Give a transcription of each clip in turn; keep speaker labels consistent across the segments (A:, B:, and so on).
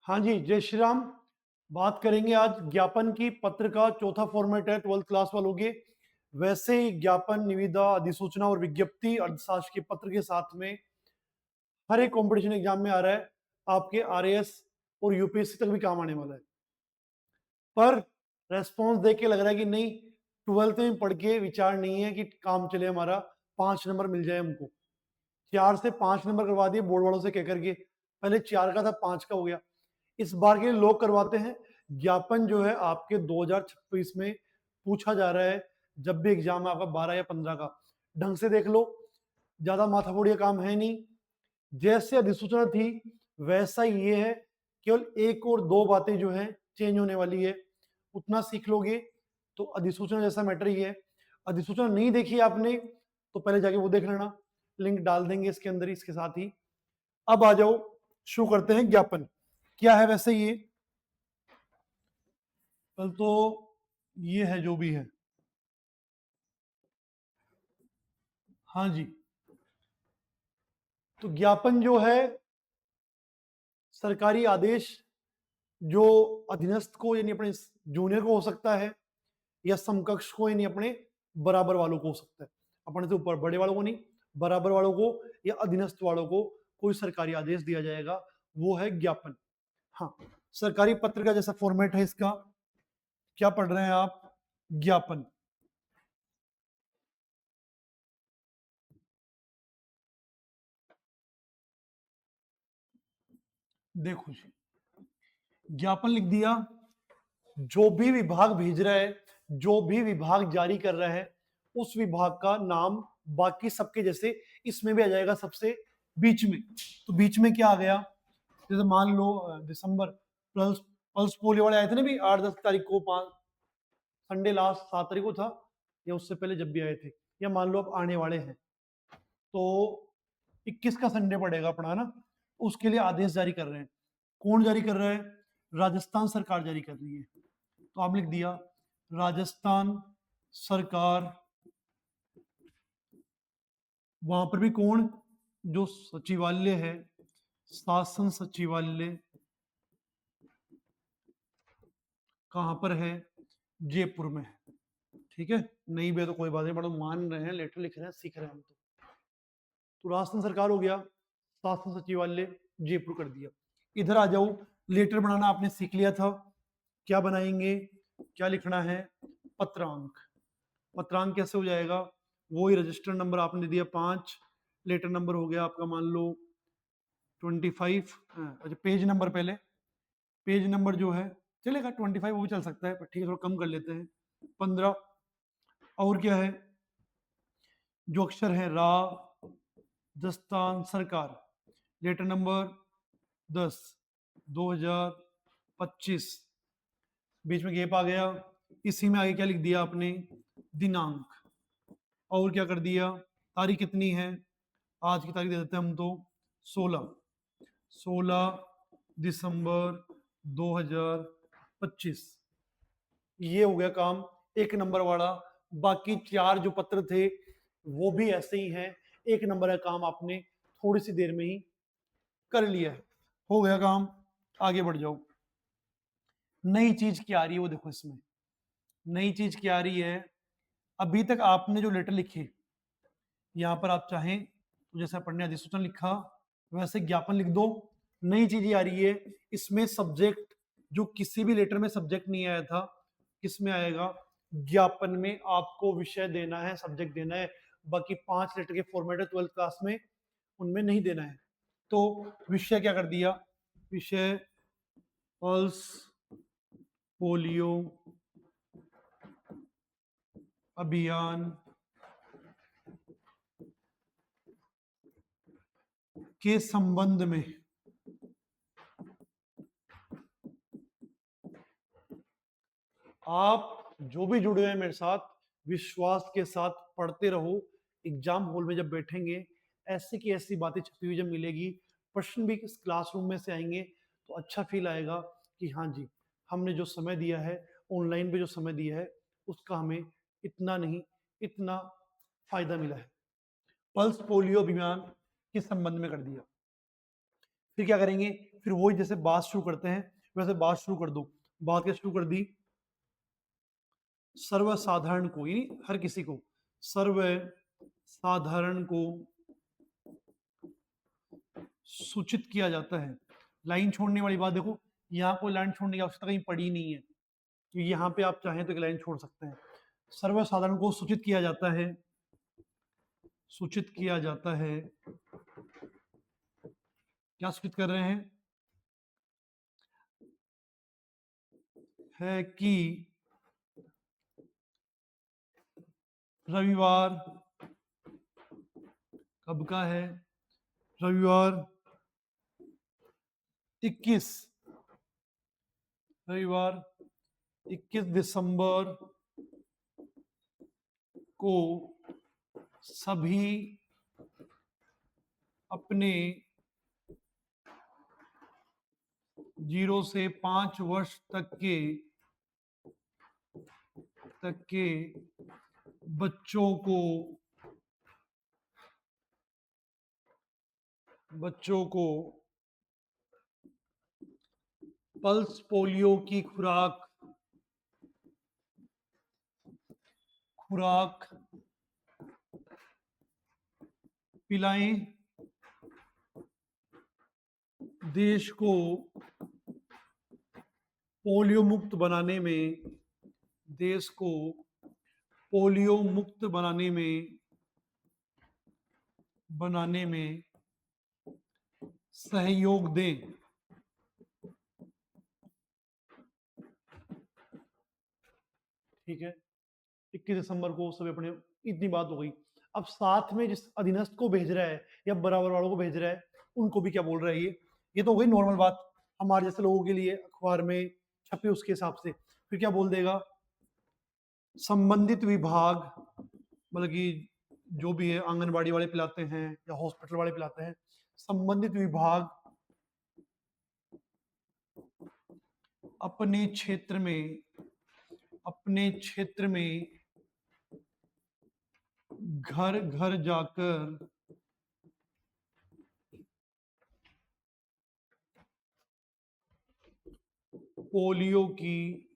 A: हाँ जी, जय श्री राम। बात करेंगे आज ज्ञापन की। पत्र का चौथा फॉर्मेट है 12th क्लास वालों के। वैसे ही ज्ञापन, निविदा, अधिसूचना और विज्ञप्ति अर्थशास्त्र के पत्र के साथ में हर एक कंपटीशन एग्जाम में आ रहा है। आपके आरएएस और यूपीएससी तक भी काम आने वाला है। पर रेस्पॉन्स देख के लग रहा है कि नहीं, 12th में पढ़ के विचार नहीं है कि काम चले हमारा, 5 नंबर मिल जाए हमको। 4 से 5 नंबर करवा दिए बोर्ड वालों से कह करके। पहले 4 का था, 5 का हो गया। इस बार के लिए लोग करवाते हैं। ज्ञापन जो है आपके 2026 में पूछा जा रहा है। जब भी एग्जाम है आपका 12 या 15 का, ढंग से देख लो। ज्यादा माथाफोड़िया काम है नहीं। जैसे अधिसूचना थी वैसा ही ये है। केवल एक और दो बातें जो है चेंज होने वाली है, उतना सीख लोगे तो अधिसूचना जैसा मैटर ही है। अधिसूचना नहीं देखी आपने तो पहले जाके वो देख लेना, लिंक डाल देंगे इसके अंदर ही, इसके साथ ही। अब आ जाओ, शुरू करते हैं। ज्ञापन क्या है वैसे ये? कल तो ये है जो भी है। हाँ जी, तो ज्ञापन जो है सरकारी आदेश जो अधीनस्थ को यानी अपने जूनियर को हो सकता है, या समकक्ष को यानी अपने बराबर वालों को हो सकता है। अपने से ऊपर बड़े वालों को नहीं, बराबर वालों को या अधीनस्थ वालों को कोई सरकारी आदेश दिया जाएगा, वो है ज्ञापन। हाँ, सरकारी पत्र का जैसा फॉर्मेट है इसका। क्या पढ़ रहे हैं आप? ज्ञापन। देखो जी, ज्ञापन लिख दिया। जो भी विभाग भेज रहा है, जो भी विभाग जारी कर रहा है, उस विभाग का नाम बाकी सबके जैसे इसमें भी आ जाएगा सबसे बीच में। तो बीच में क्या आ गया? जैसे मान लो दिसंबर, पल्स पल्स पोलियो वाले आए थे ना भी 8-10 तारीख को, 5 संडे लास्ट 7 तारीख को था, या उससे पहले जब भी आए थे, या मान लो अब आने वाले हैं, तो 21 का संडे पड़ेगा अपना ना, उसके लिए आदेश जारी कर रहे हैं। कौन जारी कर रहा है? राजस्थान सरकार जारी कर रही है। तो आप लिख दिया राजस्थान सरकार। वहां पर भी कौन? जो सचिवालय है, शासन सचिवालय कहां पर है? जयपुर में है। ठीक है, नहीं भी है तो कोई बात नहीं, बड़ा मान रहे हैं, लेटर लिख रहे हैं, सीख रहे हैं हम तो राजस्थान सरकार हो गया, शासन सचिवालय जयपुर कर दिया। इधर आ जाओ, लेटर बनाना आपने सीख लिया था। क्या बनाएंगे, क्या लिखना है? पत्रांक। पत्रांक कैसे हो जाएगा? वो ही रजिस्टर नंबर आपने दिया 5, लेटर नंबर हो गया आपका मान लो 25। अच्छा, पेज नंबर पहले, पेज नंबर जो है चलेगा 25, वो भी चल सकता है, पर ठीक है थोड़ा कम कर लेते हैं, 15। और क्या है? जो अक्षर है रा, दस्तान सरकार, लेटर नंबर 10 2025, बीच में गैप आ गया। इसी में आगे क्या लिख दिया आपने? दिनांक। और क्या कर दिया? तारीख कितनी है? आज की तारीख दे देते हैं हम तो 16 दिसंबर 2025। ये हो गया काम एक नंबर वाला। बाकी 4 जो पत्र थे वो भी ऐसे ही हैं। एक नंबर का काम आपने थोड़ी सी देर में ही कर लिया है, हो गया काम। आगे बढ़ जाओ। नई चीज क्या आ रही है वो देखो इसमें। नई चीज क्या आ रही है? अभी तक आपने जो लेटर लिखे, यहाँ पर आप चाहें तो जैसा पढ़ने अधिसूचना लिखा वैसे ज्ञापन लिख दो। नई चीज ये आ रही है, इसमें सब्जेक्ट जो किसी भी लेटर में सब्जेक्ट नहीं आया था, किसमें आएगा? ज्ञापन में आपको विषय देना है, सब्जेक्ट देना है। बाकी 5 लेटर के फॉर्मेट है 12th क्लास में, उनमें नहीं देना है। तो विषय क्या कर दिया? विषय पल्स पोलियो अभियान के संबंध में आप जो भी जुड़े हैं मेरे साथ, विश्वास के साथ पढ़ते रहो। एग्जाम हॉल में जब बैठेंगे, ऐसी की ऐसी बातें छपी हुई जब मिलेगी, प्रश्न भी इस क्लासरूम में से आएंगे, तो अच्छा फील आएगा कि हाँ जी, हमने जो समय दिया है, ऑनलाइन पे जो समय दिया है, उसका हमें इतना नहीं, इतना फायदा मिला है। पल्स पोलियो अभियान के संबंध में कर दिया। फिर क्या करेंगे? फिर वही जैसे बात शुरू करते हैं वैसे बात शुरू कर दो। बात क्या शुरू कर दी? सर्वसाधारण को, यानी हर किसी को, सर्वसाधारण को सूचित किया जाता है। लाइन छोड़ने वाली बात देखो, यहाँ कोई लाइन छोड़ने की आवश्यकता कहीं पड़ी नहीं है, तो यहाँ पे आप चाहें तो एक लाइन छोड़ सकते हैं। सर्वसाधारण को सूचित किया जाता है, सूचित किया जाता है। क्या सूचित कर रहे हैं? है कि रविवार, कब का है? रविवार 21, रविवार 21 दिसंबर को सभी अपने 0 से 5 वर्ष तक के बच्चों को पल्स पोलियो की खुराक पिलाएं। देश को पोलियो मुक्त बनाने में, देश को पोलियो मुक्त बनाने में सहयोग दें। ठीक है, 21 दिसंबर को सब अपने, इतनी बात हो गई। अब साथ में जिस अधीनस्थ को भेज रहा है या बराबर वालों को भेज रहा है, उनको भी क्या बोल रहा है? ये तो हो गई नॉर्मल बात हमारे जैसे लोगों के लिए, अखबार में छपे उसके हिसाब से। फिर क्या बोल देगा? संबंधित विभाग, मतलब कि जो भी है, आंगनबाड़ी वाले पिलाते हैं या हॉस्पिटल वाले पिलाते हैं, संबंधित विभाग अपने क्षेत्र में घर घर जाकर पोलियो की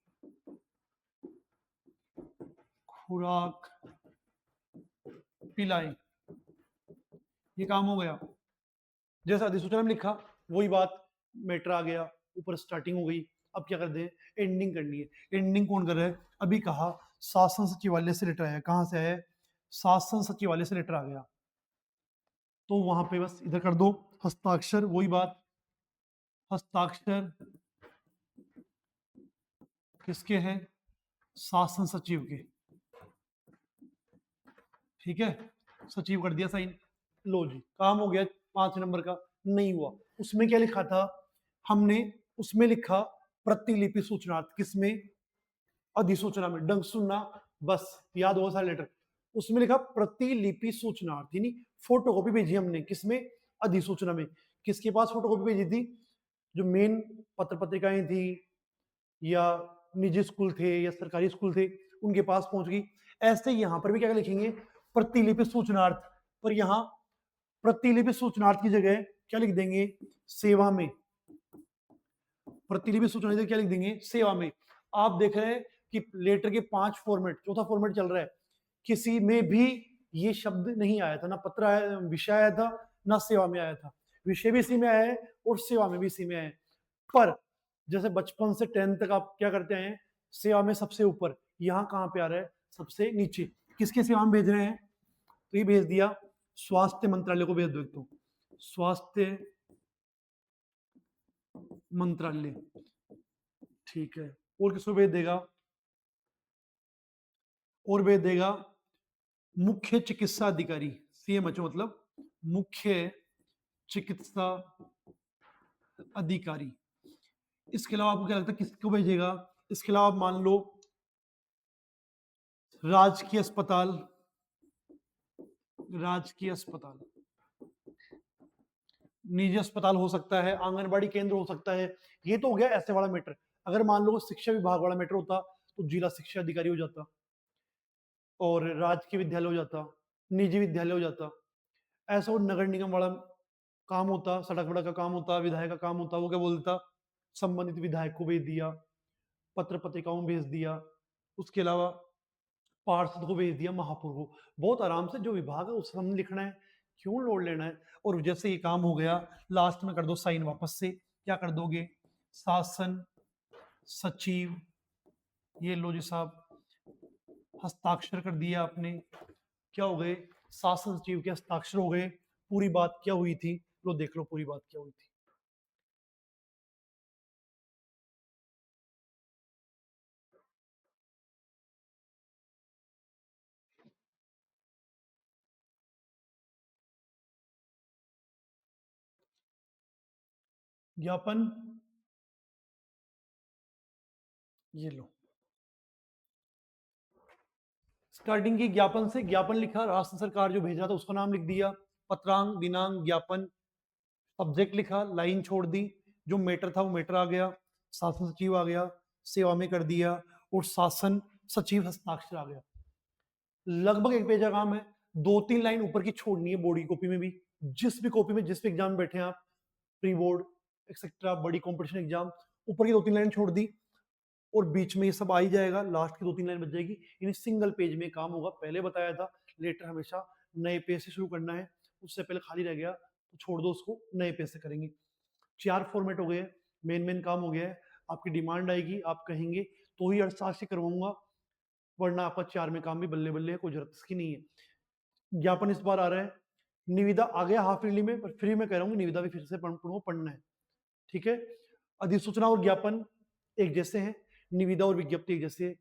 A: खुराक पिलाएं। ये काम हो गया। जैसा अधिसूचना में लिखा वही बात, मैटर आ गया, ऊपर स्टार्टिंग हो गई। अब क्या कर दें? एंडिंग करनी है। एंडिंग कौन कर रहा है? अभी कहा शासन सचिवालय से लेटर आया। कहां से आया? शासन सचिवालय से लेटर आ गया, तो वहां पे बस इधर कर दो हस्ताक्षर, वही बात, हस्ताक्षर किसके हैं? शासन सचिव के। ठीक है, सचिव कर दिया साइन। लो जी, काम हो गया। 5 नंबर का नहीं हुआ। उसमें क्या लिखा था हमने? उसमें लिखा प्रतिलिपि सूचनार्थ। किसमें? अधिसूचना में। डंग सुनना, बस याद होगा सारा लेटर। उसमें लिखा प्रतिलिपि सूचनार्थ, यानी फोटोकॉपी भेजी हमने। किसमें? अधिसूचना में। किसके पास फोटोकॉपी भेजी थी? जो मेन पत्र पत्रिकाएं थी या निजी स्कूल थे या सरकारी स्कूल थे, उनके पास पहुंच गई। ऐसे ही यहां पर भी क्या लिखेंगे? प्रतिलिपि सूचनार्थ। पर यहां प्रतिलिपि सूचनार्थ की जगह क्या लिख देंगे? सेवा में। प्रतिलिपि सूचनार्थ क्या लिख देंगे? सेवा में। आप देख रहे हैं कि लेटर के 5 फॉर्मेट, चौथा फॉर्मेट चल रहा है, किसी में भी ये शब्द नहीं आया था। ना पत्र आया, विषय आया था, ना सेवा में आया था। विषय भी इसी में आया है और सेवा में भी इसी में आया है। पर जैसे बचपन से 10 तक आप क्या करते हैं? सेवा में सबसे ऊपर। यहाँ कहाँ पे आ रहा है? सबसे नीचे। किसके सेवा में भेज रहे हैं? तो ये भेज दिया स्वास्थ्य मंत्रालय को, भेज दो एक तो, स्वास्थ्य मंत्रालय। ठीक है, और किसको भेज देगा? और भेज देगा मुख्य चिकित्सा अधिकारी, सीएमएचओ, मतलब मुख्य चिकित्सा अधिकारी। इसके अलावा आपको क्या लगता है किसको भेजेगा? इसके अलावा मान लो राजकीय अस्पताल, राजकीय अस्पताल, निजी अस्पताल हो सकता है, आंगनबाड़ी केंद्र हो सकता है। ये तो हो गया ऐसे वाला मैटर। अगर मान लो शिक्षा विभाग वाला मैटर होता तो जिला शिक्षा अधिकारी हो जाता, और राजकीय विद्यालय हो जाता, निजी विद्यालय हो जाता। ऐसा वो नगर निगम वाला काम होता, सड़क वड़क का काम होता, विधायक का काम होता, वो क्या बोलता, संबंधित विधायक को भेज दिया, पत्र पत्रिकाओं में भेज दिया, उसके अलावा पार्षद को भेज दिया, महापौर को। बहुत आराम से जो विभाग है उस हमने लिखना है, क्यों लोड लेना है। और जैसे ये काम हो गया, लास्ट में कर दो साइन वापस से, क्या कर दोगे, शासन सचिव, ये लो जी साहब, हस्ताक्षर कर दिया आपने, क्या हो गए, शासन सचिव के हस्ताक्षर हो गए। पूरी बात क्या हुई थी, लो देख लो पूरी बात क्या हुई थी। ज्ञापन, ये लो, स्टार्टिंग की ज्ञापन से, ज्ञापन लिखा, राष्ट्र सरकार जो भेजा था उसका नाम लिख दिया, पत्रांक दिनांक ज्ञापन, सब्जेक्ट लिखा, लाइन छोड़ दी, जो मैटर था वो मैटर आ गया, शासन सचिव आ गया, सेवा में कर दिया, और शासन सचिव हस्ताक्षर आ गया। लगभग एक पेज का काम है, 2-3 लाइन ऊपर की छोड़नी है बॉडी कॉपी में भी, जिस भी कॉपी में जिस भी एग्जाम में बैठे हैं आप, प्री बोर्ड एक्सेट्रा, बड़ी कॉम्पिटिशन एग्जाम, ऊपर की 2-3 लाइन छोड़ दी, और बीच में ये सब आ ही जाएगा, लास्ट की 2-3 लाइन बच जाएगी। इन सिंगल पेज में काम होगा, पहले बताया था, लेटर हमेशा नए पेज से शुरू करना है, उससे पहले खाली रह गया तो छोड़ दो उसको, नए पेज से करेंगे। 4 फॉर्मेट हो गए, मेन काम हो गया है। आपकी डिमांड आएगी, आप कहेंगे तो ही अर्थशास्त्र से करवाऊंगा, वरना आपका 4 में काम भी बल्ले बल्ले है, कोई जरूरत इसकी नहीं है। ज्ञापन इस बार आ रहा है, निविदा आ गया हाफ ईयरली में, पर फ्री में कह रहा हूँ, निविदा भी फिर से पढ़ना है, ठीक है। अधिसूचना और ज्ञापन एक जैसे हैं, निविदा और विज्ञप्ति एक जैसे है।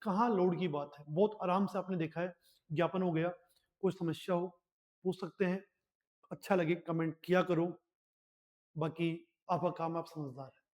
A: कहाँ लोड की बात है, बहुत आराम से आपने देखा है, ज्ञापन हो गया, कोई समस्या हो पूछ सकते हैं, अच्छा लगे कमेंट किया करो, बाकी आपका काम, आप समझदार है।